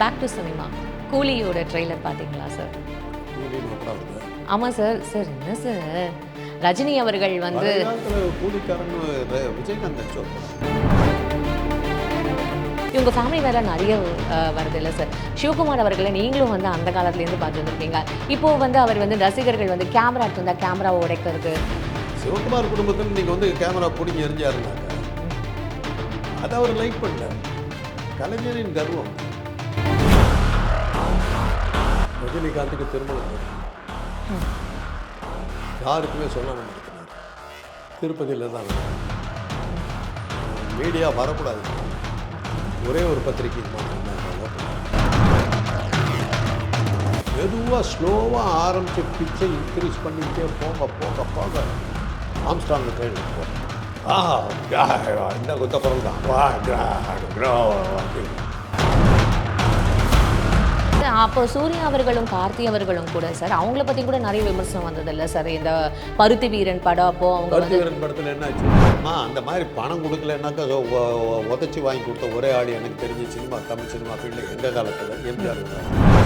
Back to cinema கூலியோட trailer பார்த்தீங்களா sir? ஆமாம் sir. Sir என்ன சார், ரஜினி அவர்கள் வந்து விஜயகாந்த் இவங்க ஃபேமிலி வேறு நிறைய வருது இல்லை சார். சிவகுமார் அவர்களை நீங்களும் வந்து அந்த காலத்துலேருந்து பார்த்து வந்துருக்கீங்க. இப்போது வந்து அவர் வந்து ரசிகர்கள் வந்து கேமரா இருந்தால் கேமராவை உடைக்கிறது. சிவகுமார் குடும்பத்தில் நீங்கள் வந்து கேமரா பிடிங்கி எரிஞ்சாருனாங்க, அதை அவர் லைக் பண்ணல. கலைஞரின் கர்வம். ரஜினிகாந்துக்கு திருமணம் யாருக்குமே சொல்லாமல் நடத்தினார். திருப்பதியில் தான் மீடியா வரக்கூடாது, ஒரே ஒரு பத்திரிகை மெதுவாக ஸ்லோவாக ஆரம்பித்து பிச்சை இன்க்ரீஸ் பண்ணிக்கிட்டே போக போக போக ஆம்ஸ்டாங் ட்ரெயின் இந்த குத்தப்புறம் தான். அப்போ சூர்யா அவர்களும் கார்த்தி அவர்களும் கூட சார் அவங்கள பற்றி கூட நிறைய விமர்சனம் வந்ததில்லை சார். இந்த பருத்தி வீரன் படம் அப்போ அவங்க பருத்தி வீரன் படத்தில் என்ன ஆச்சு, அந்த மாதிரி பணம் கொடுக்கலன்னாக்கா உதச்சி வாங்கி கொடுத்த ஒரே ஆள் எனக்கு தெரிஞ்ச சினிமா, தமிழ் சினிமா ஃபீல்டில் எங்கள் காலத்தில் எம்ஜிஆர்.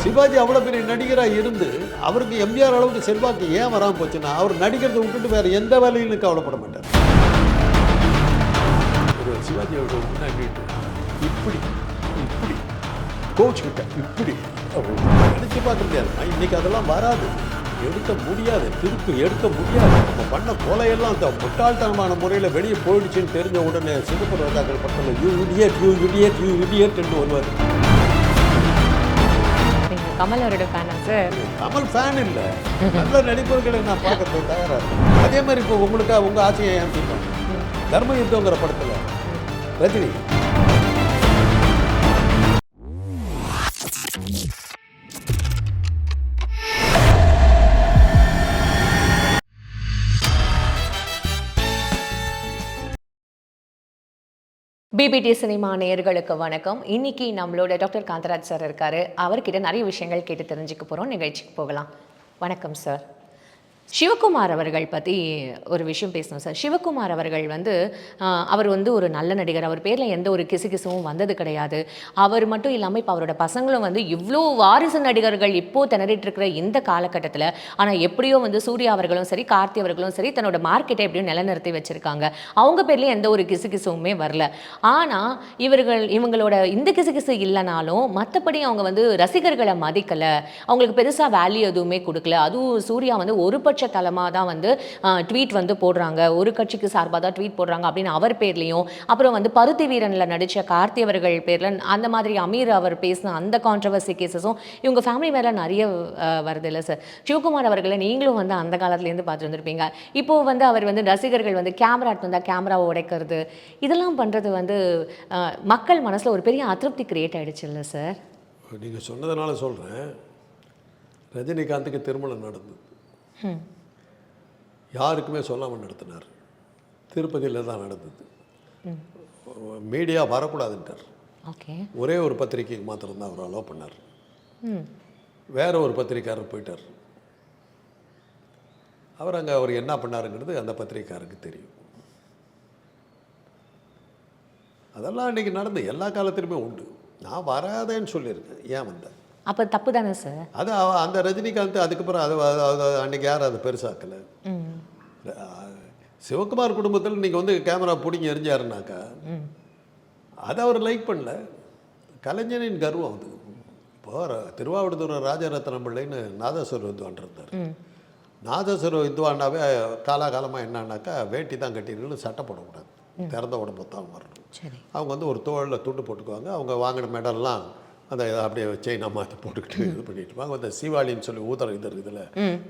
சிவாஜி அவ்வளோ பெரிய நடிகராக இருந்து அவருக்கு எம்ஜிஆர் அளவுக்கு செல்வாக்கு ஏன் வராமல் போச்சுன்னா, அவர் நடிக்கிறதை விட்டுட்டு வேறு எந்த வேலையிலும் கவலைப்பட மாட்டார். ஒரு சிவாஜியோட முன்னாடி இப்படி இப்படி கோச்சுக்கிட்ட இப்படி நினைச்சு பார்க்க முடியாது. இன்னைக்கு அதெல்லாம் வராது, எடுக்க முடியாது, திருப்பி எடுக்க முடியாது. நம்ம பண்ண கொலையெல்லாம் முட்டாள்தனமான முறையில் வெளியே போயிடுச்சுன்னு தெரிஞ்ச உடனே சிறப்பு ரோஜாக்கள் படத்தில் யூ இடியட் என்று வருவார். கமல் அவரோட ஃபேனா சார்? கமல் ஃபேன் இல்லை, நல்ல நடிப்பவர்களை நான் பார்க்கறது தயாராக இருக்கேன். அதே மாதிரி இப்போ உங்களுக்கு உங்கள் ஆசையை ஏன் தீர்ப்பாங்க? தர்ம யுத்தங்கிற படத்தில் ரஜினி பிபிடி சினிமா நேயர்களுக்கு வணக்கம். இன்னைக்கு நம்மளோட டாக்டர் காந்தராஜ் சார் இருக்காரு. அவர்கிட்ட நிறைய விஷயங்கள் கேட்டு தெரிஞ்சுக்க போகிறோம். நிகழ்ச்சிக்கு போகலாம். வணக்கம் சார். சிவகுமார் அவர்கள் பற்றி ஒரு விஷயம் பேசணும் சார். சிவகுமார் அவர்கள் வந்து அவர் வந்து ஒரு நல்ல நடிகர். அவர் பேரில் எந்த ஒரு கிசுகிசுவும் வந்தது கிடையாது. அவர் மட்டும் இல்லாமல் இப்போ அவரோட பசங்களும் வந்து இவ்வளோ வாரிசு நடிகர்கள் இப்போது திணறிட்டு இருக்கிற இந்த காலகட்டத்தில், ஆனால் எப்படியோ வந்து சூர்யா அவர்களும் சரி, கார்த்தி அவர்களும் சரி, தன்னோட மார்க்கெட்டை எப்படியும் நிலநிறுத்தி வச்சுருக்காங்க. அவங்க பேர்லேயும் எந்த ஒரு கிசுகிசுவுமே வரல. ஆனால் இவங்களோட இந்த கிசுகிசு இல்லைனாலும் மற்றபடி அவங்க வந்து ரசிகர்களை மதிக்கலை, அவங்களுக்கு பெருசாக வேல்யூ எதுவுமே கொடுக்கல. அதுவும் சூர்யா வந்து ஒரு தளமாக தான் வந்து ட்வீட் வந்து போடுறாங்க, ஒரு கட்சிக்கு சார்பாக தான் ட்வீட் போடுறாங்க அப்படின்னு அவர் பேர்லையும், அப்புறம் வந்து பருத்தி வீரனில் நடித்த கார்த்தி அவர்கள் பேரில் அந்த மாதிரி அமீர் அவர் பேசின அந்த கான்ட்ரவர்சி கேசஸும் இவங்க ஃபேமிலி மேலே நிறைய வருது இல்லை சார். சிவகுமார் அவர்களை நீங்களும் வந்து அந்த காலத்துலேருந்து பார்த்து வந்திருப்பீங்க. இப்போது வந்து அவர் வந்து ரசிகர்கள் வந்து கேமரா இருந்தால் கேமராவை உடைக்கிறது, இதெல்லாம் பண்ணுறது வந்து மக்கள் மனசில் ஒரு பெரிய அதிருப்தி கிரியேட் ஆகிடுச்சு இல்லை சார்? நீங்கள் சொன்னதுனால சொல்கிறேன். ரஜினிகாந்துக்கு திருமணம் நடந்தது, யாருக்குமே சொல்லாமல் நடத்தினார். திருப்பதியில் தான் நடந்தது. மீடியா வரக்கூடாதுன்ட்டார். ஒரே ஒரு பத்திரிகைக்கு மாத்திரம்தான் அவர் அலோவ் பண்ணார். வேற ஒரு பத்திரிக்காரர் போயிட்டார். அவர் என்ன பண்ணாருங்கிறது அந்த பத்திரிக்காரருக்கு தெரியும். அதெல்லாம் இன்றைக்கி நடந்து எல்லா காலத்திலுமே உண்டு. நான் வராதேன்னு சொல்லியிருக்கேன், ஏன் வந்தேன்? அப்போ தப்பு தானே சார்? அது அந்த ரஜினிகாந்த் அதுக்கப்புறம் அது அன்றைக்கி யாரும் அதை பெருசாக்கலை. சிவகுமார் குடும்பத்தில் நீங்கள் வந்து கேமரா பிடிங்கி எரிஞ்சாருனாக்கா, அதை அவர் லைக் பண்ணல. கலைஞரின் கர்வம் அது. இப்போ திருவாவடுதுறை ராஜரத்னம் பிள்ளைன்னு நாதஸ்வர வித்வான் இருந்தார். நாதஸ்வர வித்வானாவே காலாகாலமாக என்னன்னாக்கா, வேட்டி தான் கட்டிருக்குன்னு சட்டை போடக்கூடாது, திறந்த உடம்பு தான் வரணும். அவங்க வந்து ஒரு தோளில் துண்டு போட்டுக்குவாங்க. அவங்க வாங்கின மெடல்லாம் அந்த அப்படியே செயினா மாற்றி போட்டுக்கிட்டு இது பண்ணிட்டு இருப்பாங்க. அந்த சீவாளின்னு சொல்லி ஊதரம் இது இதில்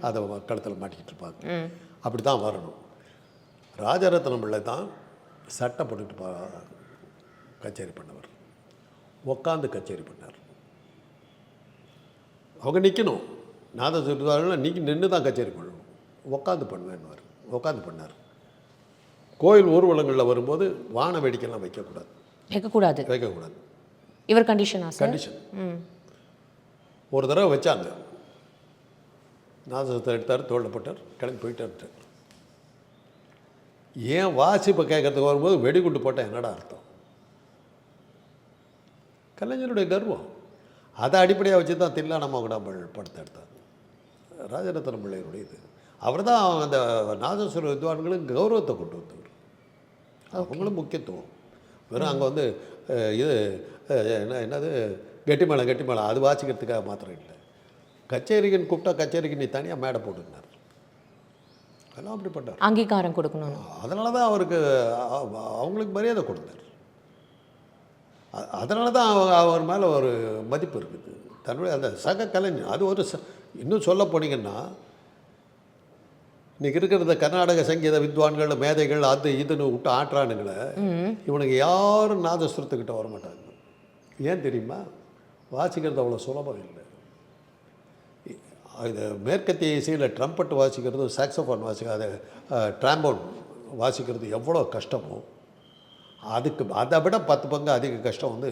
அதை கழுத்தில் மாட்டிக்கிட்டு இருப்பாங்க. அப்படி தான் வரணும். ராஜரத்னம் பிள்ளை தான் சட்டை போட்டுக்கிட்டு கச்சேரி பண்ணவர், உட்காந்து கச்சேரி பண்ணார். அவங்க நிற்கணும், நாதஸ்வரம் நின்று தான் கச்சேரி பண்ணணும், உட்காந்து பண்ணுவேன்னுவார். உட்காந்து பண்ணார். கோயில் ஊர்வலங்களில் வரும்போது வான வேடிக்கைலாம் வைக்கக்கூடாது. இவர் கண்டிஷன் ஒரு தடவை வச்சாங்க. நாதஸ்வரத்தை எடுத்தார், தோளில் போட்டார், கிளம்பி போயிட்டார். ஏன் வாசிப்பை கேட்கறதுக்கு வரும்போது வெடிகுண்டு போட்டால் என்னடா அர்த்தம்? கலைஞருடைய கர்வம். அதை அடிப்படையாக வச்சு தான் தில்லானா மகுடாம்பல் படத்தை எடுத்தாங்க. ராஜரத்ன பிள்ளையருடைய இது. அவர் தான் அந்த நாதஸ்வர வித்வான்களுக்கு கௌரவத்தை கொண்டு வந்தவர். அவங்களும் முக்கியத்துவம். வெறும் அங்கே வந்து இது என்னது கெட்டிமேளம் அது வாசிக்கிறதுக்காக மாத்திரம் இல்லை. கச்சேரிக்குன்னு கூப்பிட்டா கச்சேரிக்கு நீ தனியாக மேடை போட்டுருந்தார். அதெல்லாம் அப்படி பண்ணார். அங்கீகாரம் கொடுக்கணும். அதனால தான் அவருக்கு அவங்களுக்கு மரியாதை கொடுத்தார். அதனால தான் அவர் மேலே ஒரு மதிப்பு இருக்குது. தன்னுடைய அந்த சக கலைஞர் அது ஒரு இன்னும் சொல்ல போனீங்கன்னா இன்றைக்கி இருக்கிற கர்நாடக சங்கீத வித்வான்கள் மேதைகள் அது இதுன்னு விட்டு ஆட்டுறானுங்களை இவனுக்கு யாரும் நாதஸ்வரத்துக்கிட்ட வர மாட்டாங்க. ஏன் தெரியுமா? வாசிக்கிறது அவ்வளோ சுலபம் இல்லை. இது மேற்கத்திய இசையில் ட்ரம்பட் வாசிக்கிறது, சாக்ஸோஃபோன் வாசிக்கிறது, ட்ராம்போன் வாசிக்கிறது எவ்வளோ கஷ்டமோ அதுக்கு அதை விட 10 பங்கு அதிக கஷ்டம் வந்து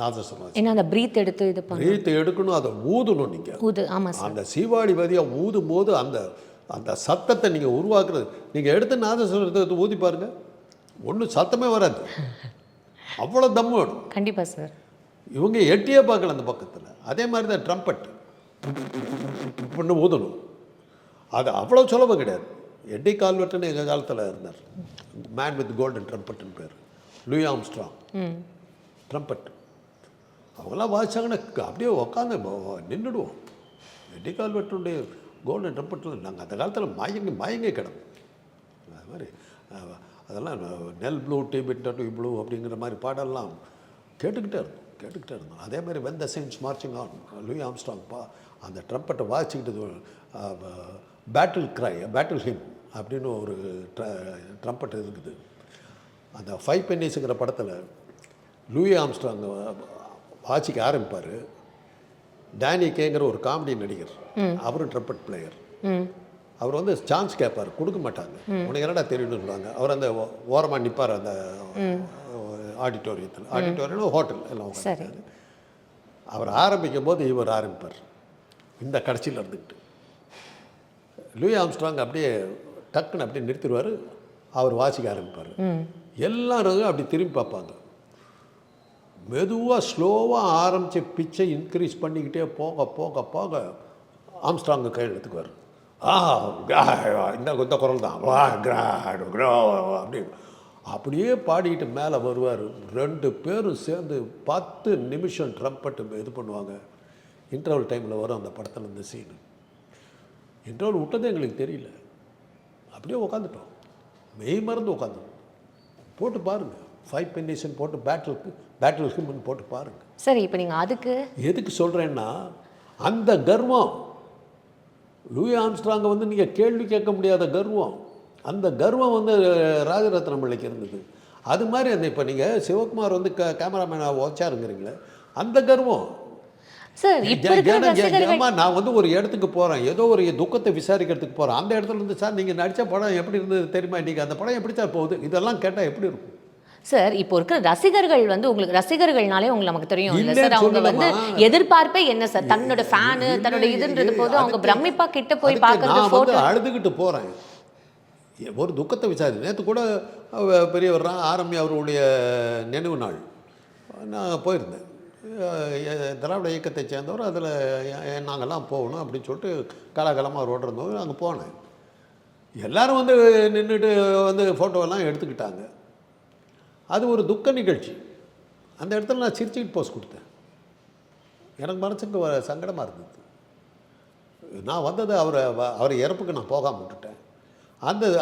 நாதஸ்வரம். ஏன்னா அந்த பிரீத் எடுத்து இது பிரீத் எடுக்கணும், அதை ஊதணும். நீங்கள் ஆமாம் அந்த சீவாடி வதியாக ஊதும் போது அந்த அந்த சத்தத்தை நீங்கள் உருவாக்குறது. நீங்கள் எடுத்து நாதஸ்வரத்தை ஊதி பாருங்கள், ஒன்றும் சத்தமே வராது. அவ்வளோ தம் வேணும். கண்டிப்பாக சார். இவங்க எட்டியே பார்க்கல அந்த பக்கத்தில். அதே மாதிரி தான் ட்ரம்பட் பண்ணு ஊதணும். அது அவ்வளோ சுலபம் கிடையாது. எட்டி கால்வெட்டுன்னு எங்கள் காலத்தில் இருந்தார். மேன் வித் கோல்டன் ட்ரம்பட்னு பேர், லூயி ஆம்ஸ்ட்ராங். ட்ரம்பட் அவங்களாம் வாசிச்சாங்கன்னா அப்படியே உக்காந்து நின்றுடுவோம். எட்டி கால்வெட்டுடைய கோல்டன் ட்ரம்பட்டில் நாங்கள் அந்த காலத்தில் மயங்கி கிடந்தோம். அது மாதிரி அதெல்லாம் நெல் ப்ளூ டிபிட் ப்ளூ அப்படிங்கிற மாதிரி பாடெல்லாம் கேட்டுக்கிட்டே இருந்தோம். அதே மாதிரி when the saints marching on, Louis Armstrong அந்த ட்ரம்பட்டை வாசிக்கிட்டு பேட்டில் ஹிம் அப்படின்னு ஒரு ட்ரம்பட் இருக்குது. அந்த 5 பென்னிஸுங்கிற படத்தில் லூயி ஆம்ஸ்ட்ராங் வாசிக்க ஆரம்பிப்பார். டேனி கேங்கிற ஒரு காமெடி நடிகர், அவரும் ட்ரம்பட் பிளேயர். அவர் வந்து சான்ஸ் கேட்பார், கொடுக்க மாட்டாங்க. உனக்கு என்னடா தெரியும்னு சொல்லுவாங்க. அவர் அந்த ஓரமாக நிற்பார் அந்த ஆடிட்டோரியம் ஹோட்டல் எல்லாம் உட்காந்து. அவர் ஆரம்பிக்கும் போது இவர் ஆரம்பிப்பார் இந்த கடைசியில் இருந்துக்கிட்டு. லூயி ஆம்ஸ்ட்ராங் அப்படியே டக்குன்னு அப்படியே நிறுத்திடுவார். அவர் வாசிக்க ஆரம்பிப்பார். எல்லாரும் அப்படி திரும்பி பார்ப்பாங்க. மெதுவாக ஸ்லோவாக ஆரம்பித்து பிச்சை இன்க்ரீஸ் பண்ணிக்கிட்டே போக ஆம்ஸ்ட்ராங்கு கையில் எடுத்துக்குவார். இந்த குரல் தான் அப்படின்னு அப்படியே பாடிக்கிட்டு மேலே வருவார். 2 பேரும் சேர்ந்து 10 நிமிஷம் ட்ரம்பட்டு இது பண்ணுவாங்க. இன்டர்வல் டைமில் வரும் அந்த படத்தில் இந்த சீனு. இன்டர்வல் விட்டதே எங்களுக்கு தெரியல. அப்படியே உட்காந்துட்டோம், மெய் மறந்து உட்காந்துட்டோம். போட்டு பாருங்கள், 5 பென்னிஸ்ன்னு போட்டு பேட்டில் ஹிம்னு போட்டு பாருங்கள். சரி, இப்போ நீங்கள் அதுக்கு எதுக்கு சொல்கிறேன்னா, அந்த கர்வம் லூயி ஆம்ஸ்ட்ராங்கை வந்து நீங்கள் கேள்வி கேட்க முடியாத கர்வம், அந்த கர்வம் வந்து ராஜரத்னம் பிள்ளைக்கு இருந்தது. அது மாதிரி அந்த இப்போ நீங்கள் சிவகுமார் வந்து கேமராமேனாக வச்சாருங்கிறீங்களே, அந்த கர்வம் சார். நான் வந்து ஒரு இடத்துக்கு போகிறேன், ஏதோ ஒரு துக்கத்தை விசாரிக்கிறதுக்கு போகிறேன். அந்த இடத்துல இருந்து சார் நீங்கள் நடித்த படம் எப்படி இருந்தது தெரியுமா, இன்றைக்கி அந்த படம் எப்படி சார் போகுது, இதெல்லாம் கேட்டால் எப்படி இருக்கும் சார்? இப்போ இருக்கிற ரசிகர்கள் வந்து உங்களுக்கு ரசிகர்கள்னாலே உங்களுக்கு நமக்கு தெரியும் இல்லை சார், அவங்க வந்து எதிர்பார்ப்பே என்ன சார், தன்னோட ஃபேனு தன்னோட இதுன்றது போது அவங்க பிரமிப்பா கிட்ட போய் பார்க்கறது. போட்டோ அழுதுகிட்டு போகிறேன், ஒரு துக்கத்தை விசாரி. நேற்று கூட பெரியவர் ஆரம்பி அவருடைய நினைவு நாள் நான் போயிருந்தேன். திராவிட இயக்கத்தை சேர்ந்தவர், அதில் நாங்கள்லாம் போகணும் அப்படின்னு சொல்லிட்டு காலகாலமாக ரோடு இருந்தவங்க அங்கே போனேன். எல்லோரும் வந்து நின்றுட்டு வந்து ஃபோட்டோவெல்லாம் எடுத்துக்கிட்டாங்க. அது ஒரு துக்க நிகழ்ச்சி. அந்த இடத்துல நான் சிரிச்சுக்கிட்டு போஸ் கொடுத்தேன். எனக்கு மனசுக்கு சங்கடமாக இருந்தது. நான் வந்தது அவர் இறப்புக்கு நான் போகாமல் விட்டுட்டேன்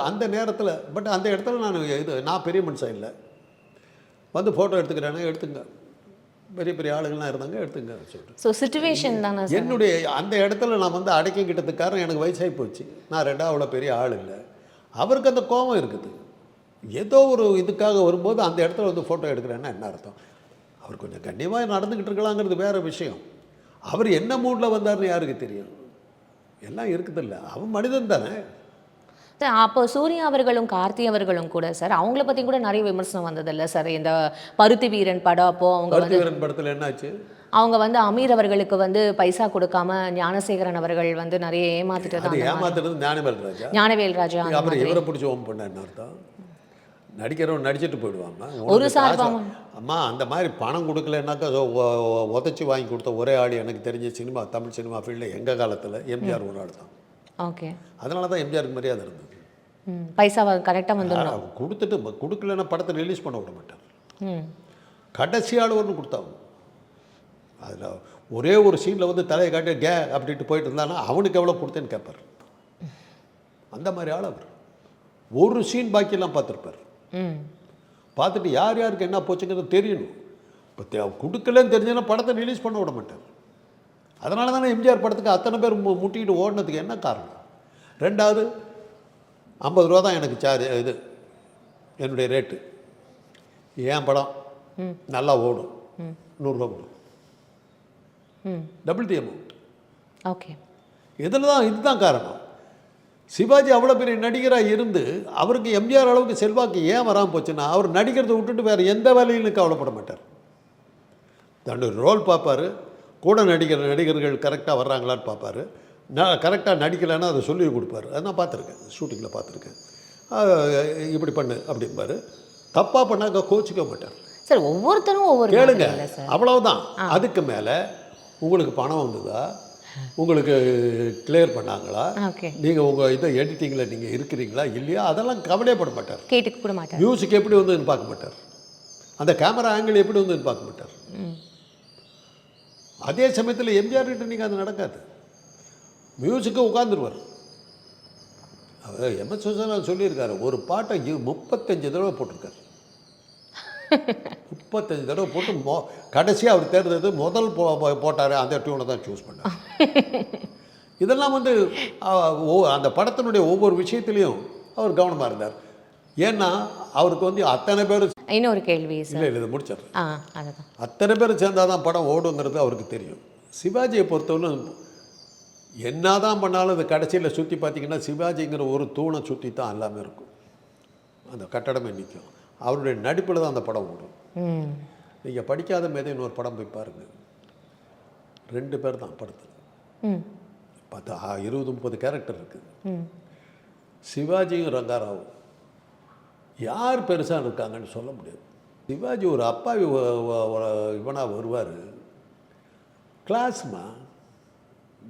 அந்த நேரத்தில். பட் அந்த இடத்துல நான் பெரிய மனுஷன் இல்லை, வந்து ஃபோட்டோ எடுத்துக்கிறேன்னு எடுத்துங்க, பெரிய ஆளுங்கள்லாம் இருந்தாங்க எடுத்துங்க சொல்லிட்டு. ஸோ சிச்சுவேஷன் தானே என்னுடைய அந்த இடத்துல நான் வந்து அடக்கிக்கிட்டதுக்கு காரணம் எனக்கு வயசாகி போச்சு. நான் 2 அவ்வளோ பெரிய ஆள் இல்லை. அவருக்கு அந்த கோபம் இருக்குது. ஏதோ ஒரு இதுக்காக வரும்போது அந்த இடத்துல வந்து ஃபோட்டோ எடுக்கிறேன்னா என்ன அர்த்தம்? அவர் கொஞ்சம் கண்ணியமாக நடந்துக்கிட்டு இருக்கலாங்கிறது வேறு விஷயம். அவர் என்ன மூடில் வந்தார்னு யாருக்கு தெரியும்? எல்லாம் இருக்குதில்ல, அவன் மனிதன் தானே. அப்போ சூர்யா அவர்களும் கார்த்தி அவர்களும் கூட சார், அவங்கள பற்றி கூட நிறைய விமர்சனம் வந்ததில்ல சார். இந்த பருத்தி வீரன் படம், அப்போ அவங்க பருத்தி வீரன் படத்தில் என்னாச்சு, அவங்க வந்து அமீர் அவர்களுக்கு வந்து பைசா கொடுக்காம ஞானசேகரன் அவர்கள் வந்து நிறைய ஏமாத்திட்டு ஏமாத்துறது ஞானவேல் ராஜா. அப்புறம் இவரை பிடிச்சி ஓம் பண்ண என்ன அர்த்தம்? நடிக்கிறவன் நடிச்சிட்டு போயிடுவாங்க. ஒரு சார்பாக அம்மா அந்த மாதிரி பணம் கொடுக்கலன்னாக்கா உதச்சி வாங்கி கொடுத்த ஒரே ஆள் எனக்கு தெரிஞ்ச சினிமா, தமிழ் சினிமா ஃபீல்டில் எங்கள் காலத்தில் எம்ஜிஆர் ஒரு ஆள் தான். ஓகே. அதனால தான் எம்ஜிஆருக்கு மரியாதை இருந்தது. பைசாவை கரெக்டாக வந்துடணும். கொடுத்துட்டு கொடுக்கலன்னா படத்தை ரிலீஸ் பண்ண விட மாட்டார். ம். கடைசி ஆள் ஒன்று கொடுத்தாங்க. அதில் ஒரே ஒரு சீனில் வந்து தலையை காட்டி அப்படின்ட்டு போயிட்டு இருந்தானா அவனுக்கு எவ்வளோ கொடுத்தேன்னு கேட்பார். அந்த மாதிரி ஆள் அவர். ஒரு சீன் பாக்கியெல்லாம் பார்த்துருப்பார். பார்த்துட்டு யார் யாருக்கு என்ன போச்சுங்கிறது தெரியணும். இப்போ கொடுக்கலன்னு தெரிஞ்சதுன்னா படத்தை ரிலீஸ் பண்ண விட மாட்டார். அதனால தானே எம்ஜிஆர் படத்துக்கு அத்தனை பேர் முட்டிக்கிட்டு ஓடினதுக்கு என்ன காரணம்? ரெண்டாவது 50 ரூபா தான் எனக்கு இது என்னுடைய ரேட்டு. ஏன் படம் நல்லா ஓடும், 100 ரூபா கொடு, டபுள் தி அமௌண்ட். ஓகே. இதில் தான் இதுதான் காரணம். சிவாஜி அவ்வளோ பெரிய நடிகராக இருந்து அவருக்கு எம்ஜிஆர் அளவுக்கு செல்வாக்கு ஏன் வராமல் போச்சுன்னா, அவர் நடிக்கிறதை விட்டுட்டு வேறு எந்த வேலையிலும் கவலைப்பட மாட்டார். தன்னுடைய ரோல் பார்ப்பார், கூட நடிகர்கள் கரெக்டாக வர்றாங்களான்னு பார்ப்பார். கரெக்டாக நடிக்கலைன்னா அதை சொல்லி கொடுப்பார். அதை நான் பார்த்துருக்கேன், ஷூட்டிங்கில் பார்த்துருக்கேன். இப்படி பண்ணு அப்படிம்பார். தப்பாக பண்ணாக்க கோச்சிக்க மாட்டார். சார் ஒவ்வொருத்தரும் ஒவ்வொரு கேளுங்க, அவ்வளவுதான். அதுக்கு மேலே உங்களுக்கு பணம் வந்ததா, உங்களுக்கு கிளியர் பண்ணாங்களா, நீங்கள் உங்கள் இதை எடிட்டிங்கில் நீங்கள் இருக்கிறீங்களா இல்லையா, அதெல்லாம் கவலையப்பட மாட்டார். கேட்டுக்க கூட மாட்டார். மியூசிக் எப்படி வந்ததுன்னு பார்க்க மாட்டார். அந்த கேமரா ஆங்கிள் எப்படி வந்ததுன்னு பார்க்க மாட்டார். அதே சமயத்தில் எம்ஜிஆர் கிட்ட நீங்கள் அது நடக்காது. மியூசிக்கை உட்காந்துருவார். அவர் எம்எஸ் சுசீந்திரன் சொல்லியிருக்காரு, ஒரு பாட்டை 35 தடவை போட்டிருக்காரு. 35 தடவை போட்டு கடைசியாக அவர் தேர்ந்தது முதல் போட்டார், அந்த டியூனை தான் சூஸ் பண்ணார். இதெல்லாம் வந்து அந்த படத்தினுடைய ஒவ்வொரு விஷயத்துலையும் அவர் கவனமாக இருந்தார். ஏன்னா அவருக்கு வந்து அத்தனை பேர். இன்னொரு கேள்வி இல்லை இதை முடிச்சிடுறேன். அத்தனை பேர் சேர்ந்தால் தான் படம் ஓடுங்கிறது அவருக்கு தெரியும். சிவாஜியை பொறுத்தவரை என்ன தான் பண்ணாலும் அது கடைசியில் சுற்றி பார்த்தீங்கன்னா சிவாஜிங்கிற ஒரு தூணை சுற்றி தான் எல்லாமே இருக்கும். அந்த கட்டடமே நிற்கும். அவருடைய நடிப்பில் தான் அந்த படம் ஓடும். நீங்கள் படிக்காத மேதைன்னு ஒரு படம் போய் பாருங்கள். 2 பேர் தான் படத்தில். 20-30 கேரக்டர் இருக்குது. சிவாஜியும் ரங்காராவும் யார் பெருசாக இருக்காங்கன்னு சொல்ல முடியாது. சிவாஜி ஒரு அப்பாவி இவனாக வருவார். கிளாஸ்மா,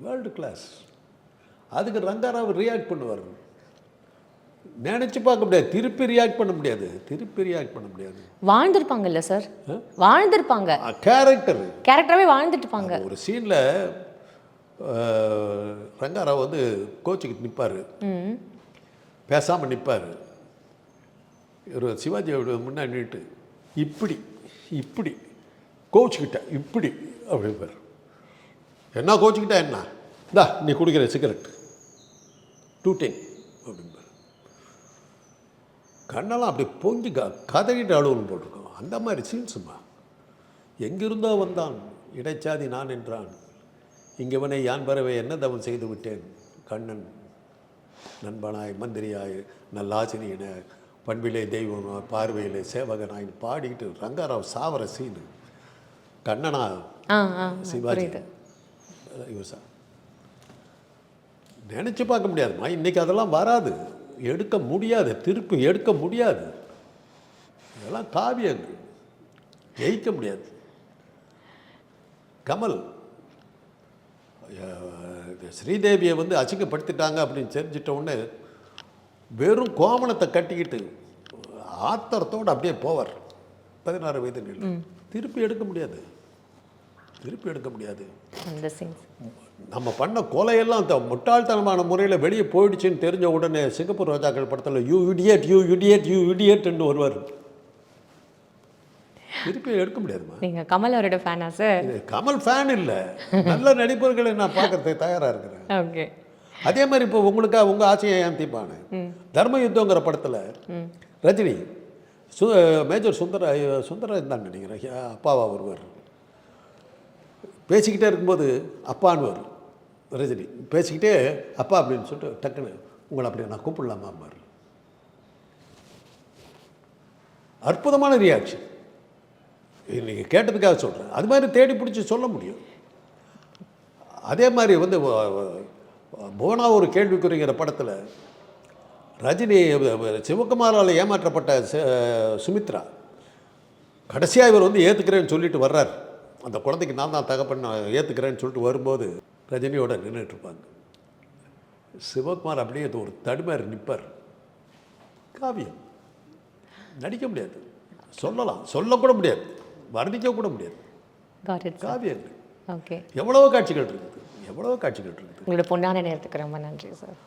வேர்ல்டு கிளாஸ். அதுக்கு ரங்காராவை ரியாக்ட் பண்ணுவார். நினச்சி பார்க்க முடியாது. திருப்பி ரியாக்ட் பண்ண முடியாது. வாழ்ந்துருப்பாங்கல்ல சார், வாழ்ந்துருப்பாங்க. கேரக்டராகவே வாழ்ந்துட்டுப்பாங்க. ஒரு சீனில் ரங்காராவ் வந்து கோச்சுக்கிட்டு நிற்பார், பேசாமல் நிற்பார். ஒரு சிவாஜியோட முன்னாடி நின்றுட்டு இப்படி இப்படி கோச்சுக்கிட்ட இப்படி அப்படிப்பார். என்ன கோச்சுக்கிட்டா என்ன, இந்தா நீ குடிக்கிற சிகரெட் 210 அப்படிம்பார். கண்ணெல்லாம் அப்படி பொங்கி கதறிட்டு அழுவலும் போட்டிருக்கோம். அந்த மாதிரி சீன்ஸுமா. எங்கிருந்தோ வந்தான் இடைச்சாதி நான் என்றான், இங்கவனை யான் பறவை என்ன தவம் செய்து விட்டேன், கண்ணன் நண்பனாய் மந்திரியாய் நல்லாசிரியன பண்பிலே தெய்வம் பார்வையிலே சேவகனாய் பாடிக்கிட்டு ரங்காராவ் சாவர சீனு. கண்ணனா சிவாஜி இவர் சார் நினச்சி பார்க்க முடியாதுமா. இன்றைக்கி அதெல்லாம் வராது, எடுக்க முடியாது, திருப்பி எடுக்க முடியாது. இதெல்லாம் காவியங்கள், ஜெயிக்க முடியாது. கமல் ஸ்ரீதேவியை வந்து அசிங்கப்படுத்திட்டாங்க அப்படின்னு தெரிஞ்சிட்ட உடனே வெறும் கோமணத்தை கட்டிக்கிட்டு ஆத்திரத்தோடு அப்படியே போவார். 16 வயது நிலை. திருப்பி எடுக்க முடியாது. நம்ம பண்ண கொலையெல்லாம் முட்டாள்தனமான முறையில் வெளியே போயிடுச்சுன்னு தெரிஞ்ச உடனே சிங்கப்பூர் ரோஜாக்கள் படத்தில் யூ இடியட்னு வருவார். திருப்பி எடுக்க முடியாதுமா. நீங்கள் கமல் அவரோட ஃபேனா சார்? கமல் ஃபேன் இல்லை, நல்ல நடிப்பர்களை நான் பார்க்கறதுக்கு தயாராக இருக்கிறேன். ஓகே. அதே மாதிரி இப்போ உங்கள் ஆசையை ஏன் தீப்பானு தர்ம யுத்தங்கிற படத்தில் ரஜினி மேஜர் சுந்தரராஜன் தான் நினைக்கிறேன் அப்பாவா வருவார். பேசிக்கிட்டே இருக்கும்போது அப்பான்னு வரும். ரஜினி பேசிக்கிட்டே அப்பா அப்படின்னு சொல்லிட்டு டக்குன்னு உங்களை அப்படி நான் கூப்பிடலாமா. அற்புதமான ரியாக்ஷன். நீங்கள் கேட்டதுக்காக சொல்கிறேன். அது மாதிரி தேடி பிடிச்சி சொல்ல முடியும். அதே மாதிரி வந்து புவனா ஒரு கேள்விக்குறிங்கிற படத்தில் ரஜினி சிவகுமாரால் ஏமாற்றப்பட்ட சுமித்ரா கடைசியாக இவர் வந்து ஏற்றுக்கிறேன்னு சொல்லிட்டு வர்றார். அந்த குழந்தைக்கு நான் தான் தகப்பன் நான் ஏற்றுக்கிறேன்னு சொல்லிட்டு வரும்போது ரஜினியோட நின்றுட்டுருப்பாங்க. சிவகுமார் அப்படியே ஒரு தடுமாறி நிற்பார். காவியம் நடிக்க முடியாது, சொல்லலாம், சொல்லக்கூட முடியாது, வர்ணிக்க கூட முடியாது. காவியங்கள் ஓகே, எவ்வளவோ காட்சிகள் இருக்குது, எவ்வளவோ காட்சிகள் இருக்குது. உங்களோட பொன்னான நேரத்துக்கு ரொம்ப நன்றி சார்.